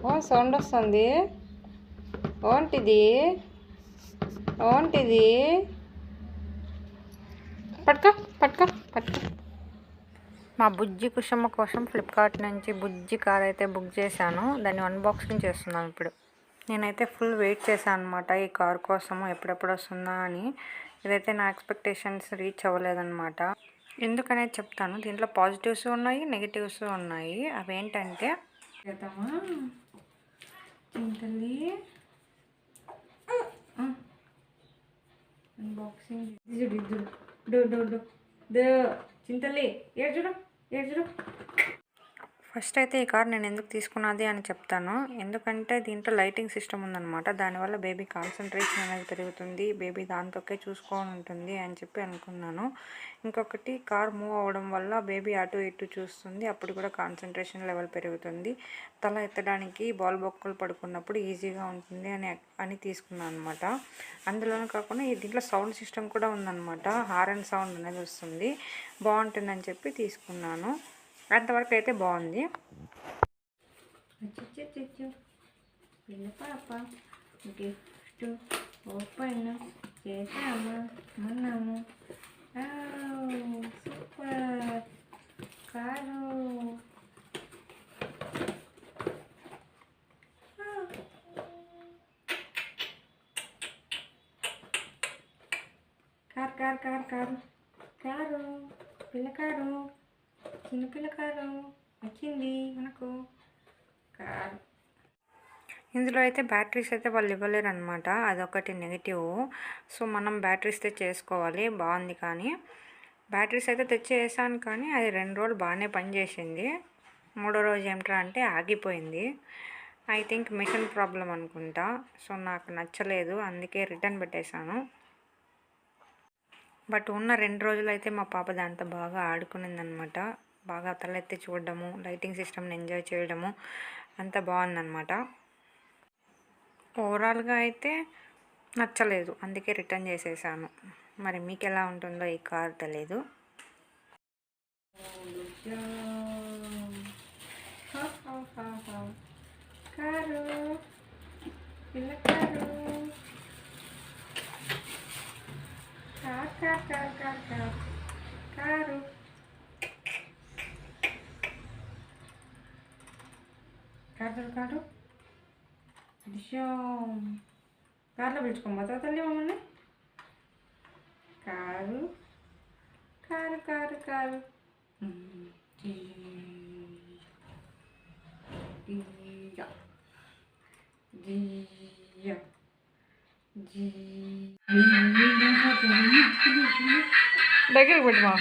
ఓ sound వస్తుంది. ఓంటిది ఓంటిది పట్టుకో పట్టుకో పట్టుకో. మా బుజ్జి కుషమ్మ కోసం ఫ్లిప్కార్ట్ నుంచి బుజ్జి కార్ అయితే బుక్ చేశాను. దాన్ని అన్బాక్సింగ్ చేస్తున్నాను ఇప్పుడు. నేనైతే ఫుల్ వెయిట్ చేశాను అనమాట ఈ కార్ కోసము, ఎప్పుడెప్పుడు వస్తుందా అని. ఇదైతే నా ఎక్స్పెక్టేషన్స్ రీచ్ అవ్వలేదన్నమాట. ఎందుకనేది చెప్తాను. దీంట్లో పాజిటివ్స్ ఉన్నాయి, నెగిటివ్స్ ఉన్నాయి. అవేంటంటే చింతల్లి అన్బాక్సింగ్ చింతల్లి ఏడు చూడు ఏడు చూడు. ఫస్ట్ అయితే ఈ కార్ నేను ఎందుకు తీసుకున్నది అని చెప్తాను. ఎందుకంటే దీంట్లో లైటింగ్ సిస్టమ్ ఉందన్నమాట. దానివల్ల బేబీ కాన్సన్ట్రేషన్ అనేది పెరుగుతుంది, బేబీ దాంతోకే చూసుకొని ఉంటుంది అని చెప్పి అనుకున్నాను. ఇంకొకటి కార్ మూవ్ అవ్వడం వల్ల బేబీ అటు ఇటు చూస్తుంది, అప్పుడు కూడా కాన్సన్ట్రేషన్ లెవెల్ పెరుగుతుంది. తల ఎత్తడానికి బాల్ బొక్కలు పడుకున్నప్పుడు ఈజీగా ఉంటుంది అని తీసుకున్నాను అనమాట. అందులోనే కాకుండా దీంట్లో సౌండ్ సిస్టమ్ కూడా ఉందన్నమాట. హారన్ సౌండ్ అనేది వస్తుంది, బాగుంటుందని చెప్పి తీసుకున్నాను. అంతవరకు అయితే బాగుంది. పిల్ల పాప గిఫ్ట్ ఓపెన్ చేసాము అన్నాము. Super car. Car car car car car పిల్ల కారు, చిన్నపిల్ల కారు వచ్చింది మనకు కారు. ఇందులో అయితే బ్యాటరీస్ అయితే వాళ్ళు ఇవ్వలేరు అనమాట, అదొకటి నెగిటివ్. సో మనం బ్యాటరీస్ చేసుకోవాలి. బాగుంది, కానీ బ్యాటరీస్ అయితే తెచ్చేసాను, కానీ అది 2 రోజులు బాగానే పనిచేసింది. 3వ రోజు ఏమిట్రా అంటే ఆగిపోయింది. ఐ థింక్ మిషన్ ప్రాబ్లం అనుకుంటా. సో నాకు నచ్చలేదు, అందుకే రిటర్న్ పెట్టేశాను. బట్ ఉన్న 2 రోజులు అయితే మా పాప దాంతో బాగా ఆడుకునిందనమాట. బాగా తలెత్తి చూడడము, లైటింగ్ సిస్టమ్ని ఎంజాయ్ చేయడము అంతా బాగుందన్నమాట. ఓవరాల్గా అయితే నచ్చలేదు, అందుకే రిటర్న్ చేసేసాను. మరి మీకు ఎలా ఉంటుందో ఈ కార్ తెలియదు. కారు పిల్ల car car car car car car car car కార్లో పిలుచుకోమోతా తల్లి మమ్మల్ని. కారు కారు కారు కారు దగ్గరికి పెట్టుమా.